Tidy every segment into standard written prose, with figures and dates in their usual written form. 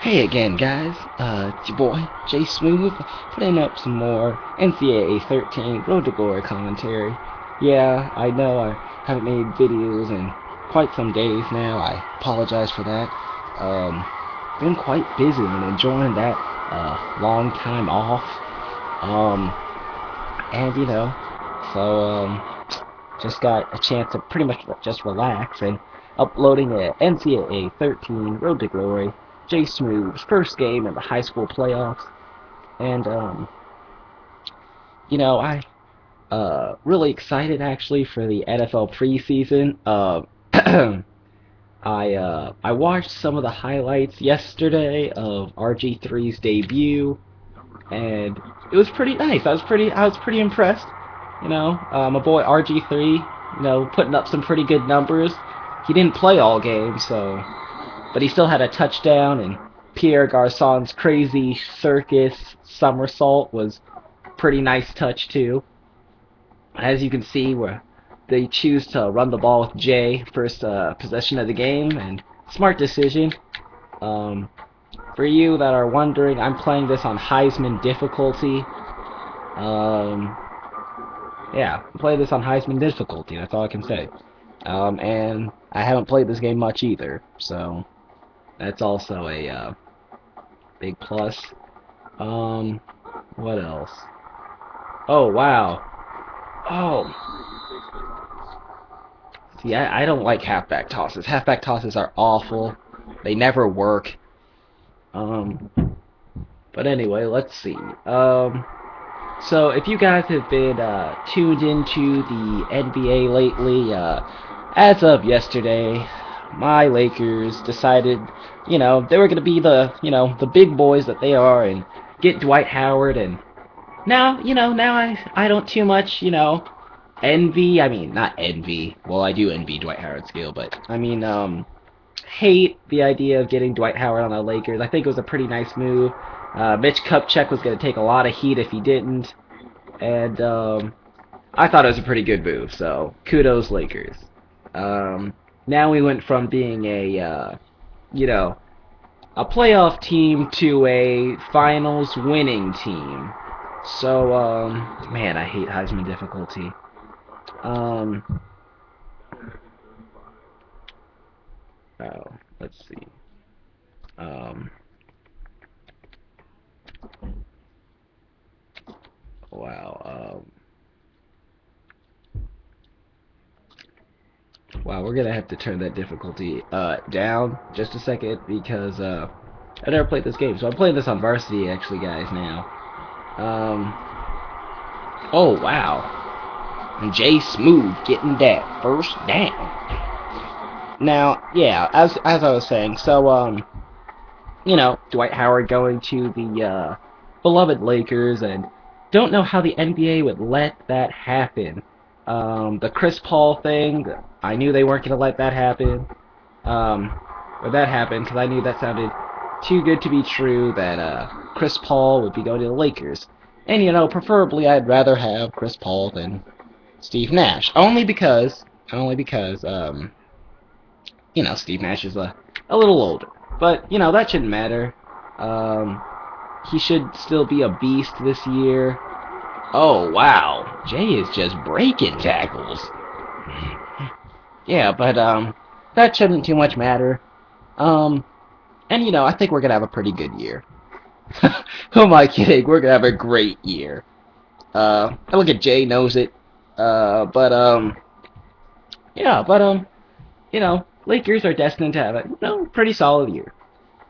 Hey again, guys. It's your boy, Jay Smooth, putting up some more NCAA 13 Road to Glory commentary. Yeah, I know I haven't made videos in quite some days now. I apologize for that. Been quite busy and enjoying that long time off. Um, and just got a chance to pretty much just relax and uploading a NCAA 13 Road to Glory, Jay Smooth's first game in the high school playoffs. And I really excited actually for the NFL preseason. I watched some of the highlights yesterday of RG3's debut, and it was pretty nice. I was pretty impressed. My boy RG3, putting up some pretty good numbers. He didn't play all game, but he still had a touchdown, and Pierre Garçon's crazy circus somersault was pretty nice touch too. As you can see, where they choose to run the ball with Jay first possession of the game, and smart decision. Um, for you that are wondering, I'm playing this on Heisman difficulty. Um, yeah, play this on Heisman difficulty. That's all I can say. And I haven't played this game much either, so that's also a big plus. Um, what else? Oh wow. Oh, see, I don't like halfback tosses. Halfback tosses are awful. They never work. Um, but anyway, let's see. So if you guys have been tuned into the NBA lately, as of yesterday, my Lakers decided, they were gonna be the big boys that they are and get Dwight Howard. And now I don't too much, envy. I mean, not envy. Well, I do envy Dwight Howard's skill, but I mean, hate the idea of getting Dwight Howard on the Lakers. I think it was a pretty nice move. Mitch Kupchak was going to take a lot of heat if he didn't, and I thought it was a pretty good move. So kudos, Lakers. Now we went from being you know, a playoff team to a finals winning team. So, man, I hate Heisman difficulty. Um, oh, let's see. Um, wow. Wow, we're gonna have to turn that difficulty down just a second because I never played this game, so I'm playing this on varsity actually, guys. Now, um, oh wow, and Jay Smooth getting that first down. Now, yeah, as I was saying, so Dwight Howard going to the beloved Lakers, and don't know how the NBA would let that happen. The Chris Paul thing, I knew they weren't going to let that happen. Or that happened, because I knew that sounded too good to be true, that Chris Paul would be going to the Lakers. And, preferably I'd rather have Chris Paul than Steve Nash. Only because Steve Nash is a little older. But, that shouldn't matter. Um, he should still be a beast this year. Oh, wow. Jay is just breaking tackles. Yeah, but, that shouldn't too much matter. Um, and, I think we're gonna have a pretty good year. Who am I kidding? We're gonna have a great year. I look at Jay knows it. But, yeah, but, Lakers are destined to have a, pretty solid year.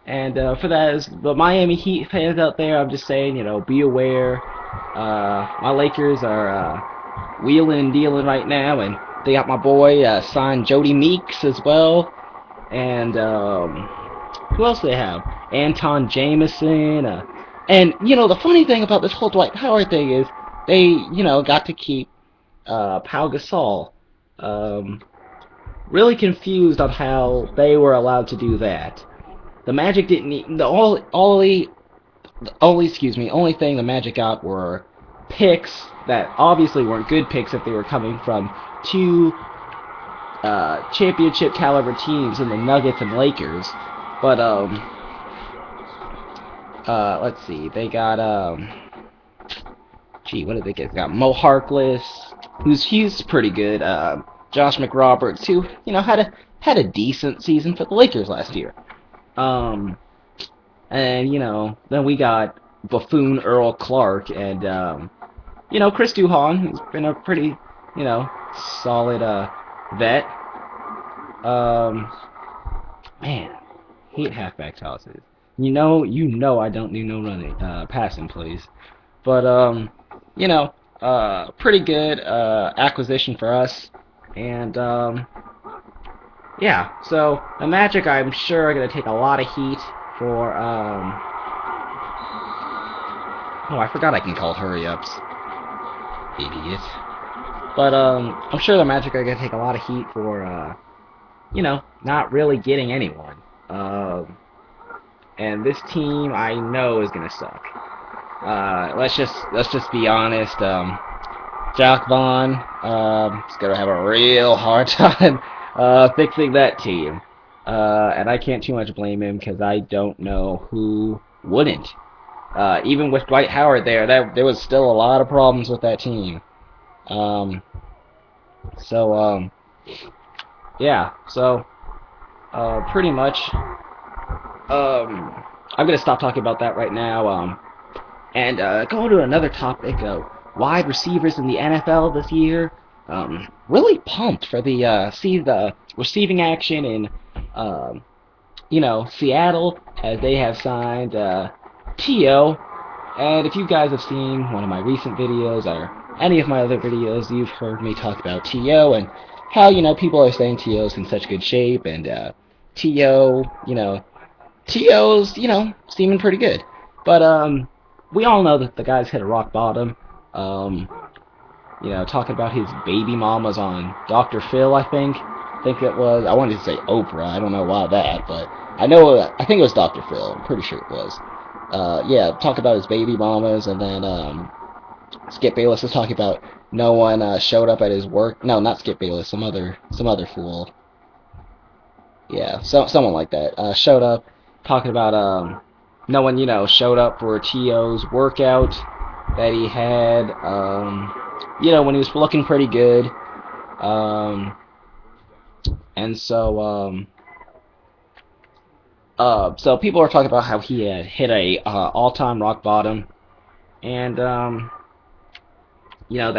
And for that, as the Miami Heat fans out there, I'm just saying, be aware. My Lakers are wheeling and dealing right now, and they got my boy signed Jody Meeks as well. And who else do they have? Anton Jameson. And the funny thing about this whole Dwight Howard thing is they got to keep Pau Gasol. Really confused on how they were allowed to do that. The Magic didn't need the only thing the Magic got were picks that obviously weren't good picks if they were coming from two championship caliber teams in the Nuggets and Lakers. But let's see. They got gee, what did they get? They got Mo Harkless, he's pretty good. Josh McRoberts, who had a decent season for the Lakers last year. Um, and then we got buffoon Earl Clark and Chris Duhon, who's been a pretty solid vet. Um, man, hate halfback tosses. I don't do no running, passing plays. But pretty good acquisition for us, and yeah. So the Magic, I'm sure, are gonna take a lot of heat for oh, I forgot I can call hurry ups, idiot. But I'm sure the Magic are gonna take a lot of heat for not really getting anyone. And this team I know is gonna suck. Let's just be honest. Jack Vaughn is gonna have a real hard time fixing that team, and I can't too much blame him because I don't know who wouldn't. Even with Dwight Howard there was still a lot of problems with that team. Um, so yeah, so pretty much I'm gonna stop talking about that right now. And go to another topic, wide receivers in the NFL this year. Really pumped for see the receiving action in, Seattle, as they have signed T.O. And if you guys have seen one of my recent videos or any of my other videos, you've heard me talk about T.O. and how, people are saying T.O.'s in such good shape, and T.O., T.O.'s, seeming pretty good. But, we all know that the guy's hit a rock bottom. Talking about his baby mamas on Dr. Phil, I think it was. I wanted to say Oprah. I don't know why that, but I think it was Dr. Phil. I'm pretty sure it was. Yeah, talk about his baby mamas, and then Skip Bayless was talking about no one showed up at his work. No, not Skip Bayless. Some other fool. Yeah, someone like that showed up talking about no one showed up for T.O.'s workout that he had when he was looking pretty good, and so so people are talking about how he had hit a all-time rock bottom, and that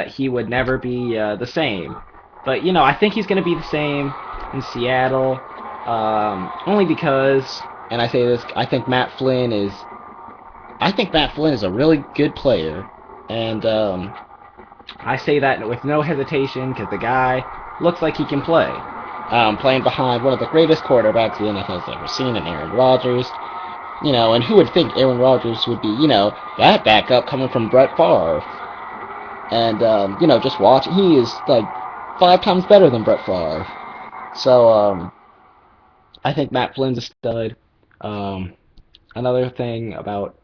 he would never be the same. But I think he's gonna be the same in Seattle, only because, and I say this, I think Matt Flynn is a really good player, and I say that with no hesitation because the guy looks like he can play. Playing behind one of the greatest quarterbacks the NFL's ever seen, in Aaron Rodgers. And who would think Aaron Rodgers would be, that backup coming from Brett Favre? And, just watch, he is like 5 times better than Brett Favre. So, I think Matt Flynn's a stud. Another thing about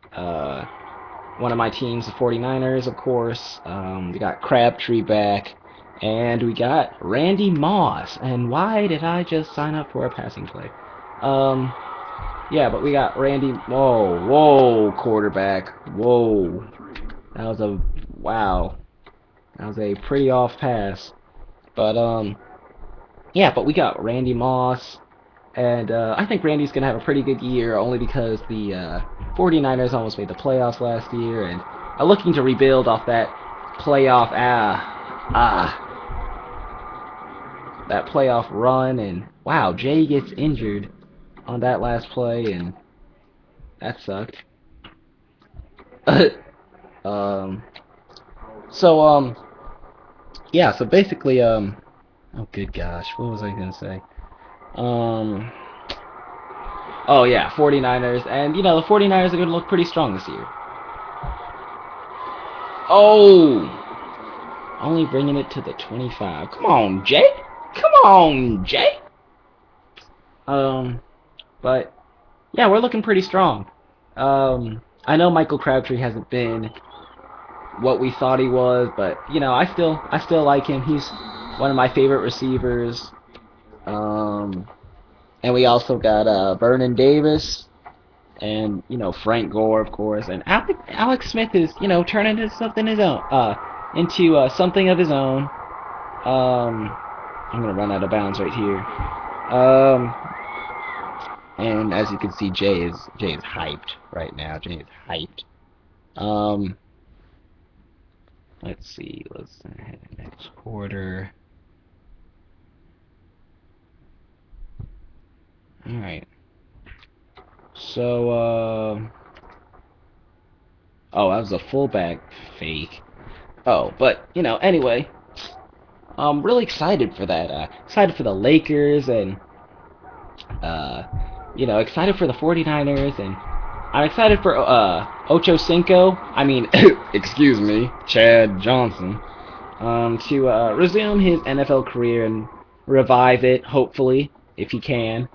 one of my teams, the 49ers, of course. We got Crabtree back, and we got Randy Moss. And why did I just sign up for a passing play? Yeah, but we got Randy. Whoa, quarterback. Whoa, that was a pretty off pass. But yeah, but we got Randy Moss. And I think Randy's going to have a pretty good year, only because the 49ers almost made the playoffs last year and are looking to rebuild off that playoff that playoff run. And wow, Jay gets injured on that last play, and that sucked. So yeah, so basically oh good gosh, what was I going to say? Oh yeah, 49ers, and the 49ers are going to look pretty strong this year. Oh, only bringing it to the 25. Come on, Jay. Come on, Jay. But yeah, we're looking pretty strong. I know Michael Crabtree hasn't been what we thought he was, but I still like him. He's one of my favorite receivers. And we also got Vernon Davis, and Frank Gore, of course, and Alex Smith is turning into something his own, something of his own. I'm gonna run out of bounds right here. Um, and as you can see, Jay is hyped right now. Jay is hyped. Um, let's see. Let's head next quarter. All right. So, oh, that was a fullback fake. Oh, but anyway, I'm really excited for that. Excited for the Lakers and uh, excited for the 49ers, and I'm excited for Ocho Cinco. I mean, excuse me, Chad Johnson, to resume his NFL career and revive it. Hopefully, if he can,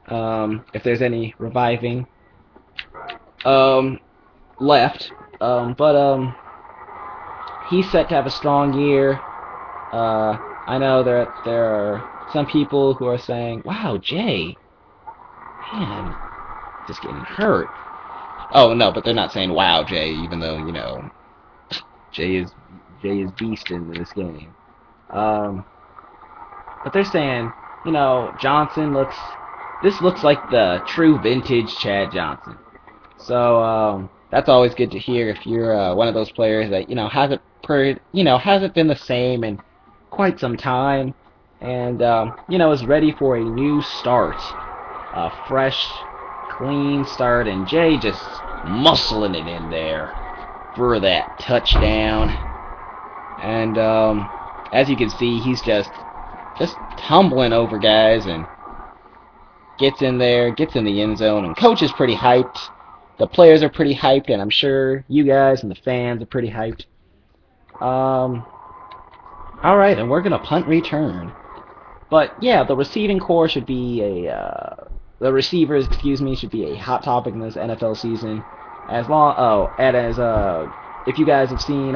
if there's any reviving um, left. But he's set to have a strong year. I know there are some people who are saying, "Wow, Jay, man, just getting hurt." Oh no, but they're not saying "Wow, Jay," even though Jay is Jay is beast in this game. Um, but they're saying, Johnson looks. This looks like the true vintage Chad Johnson. So that's always good to hear if you're one of those players that hasn't been the same in quite some time, and is ready for a new start, a fresh, clean start. And Jay just muscling it in there for that touchdown. And as you can see, he's just tumbling over guys and gets in there, gets in the end zone, and coach is pretty hyped. The players are pretty hyped, and I'm sure you guys and the fans are pretty hyped. All right, and we're gonna punt return. But yeah, the receiving core should be the receivers, excuse me, should be a hot topic in this NFL season. If you guys have seen,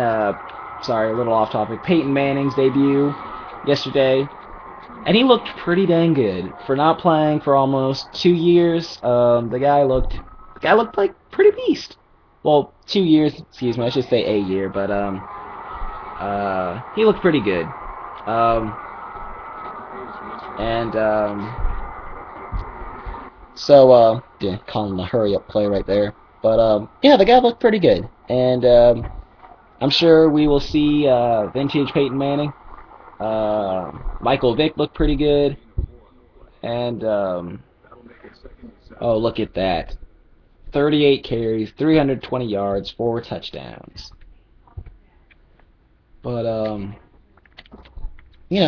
sorry, a little off topic, Peyton Manning's debut yesterday, and he looked pretty dang good for not playing for almost 2 years. The guy looked like pretty beast. Well, 2 years, excuse me, I should say a year, but he looked pretty good. Yeah, calling the hurry up play right there. But yeah, the guy looked pretty good, and I'm sure we will see vintage Peyton Manning. Michael Vick looked pretty good, and oh, look at that. 38 carries, 320 yards, 4 touchdowns. But he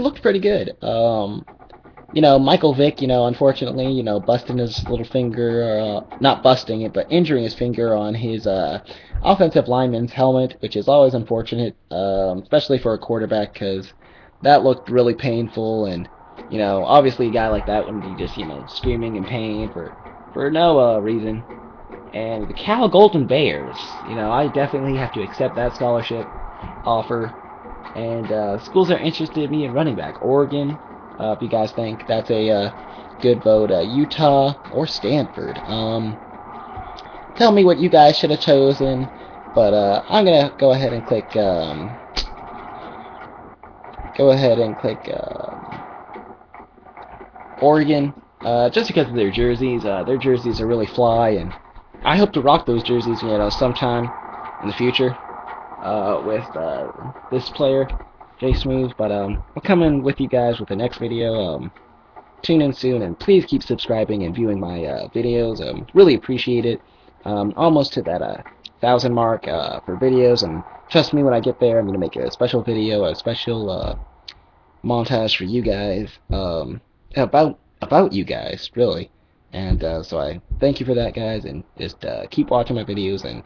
looked pretty good. Michael Vick, unfortunately, busting his little finger, not busting it, but injuring his finger on his offensive lineman's helmet, which is always unfortunate, especially for a quarterback, because that looked really painful. And obviously a guy like that wouldn't be just screaming in pain for no reason. And the Cal Golden Bears, I definitely have to accept that scholarship offer. And schools are interested in me in running back. Oregon, if you guys think that's a good vote. Utah or Stanford. Tell me what you guys should have chosen. But I'm gonna go ahead and click. Oregon. Just because of their jerseys. Their jerseys are really fly, and I hope to rock those jerseys, sometime in the future. With this player, Jay Smooth. But we're coming with you guys with the next video. Tune in soon, and please keep subscribing and viewing my videos. Really appreciate it. Almost to that 1,000 mark for videos, and trust me, when I get there, I'm gonna make a special video, a special montage for you guys, about you guys, really. And so I thank you for that, guys, and just keep watching my videos, and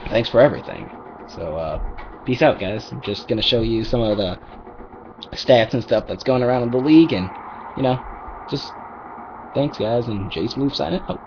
thanks for everything. So peace out, guys. I'm just gonna show you some of the stats and stuff that's going around in the league, and just thanks, guys, and Jay Smooth signing out.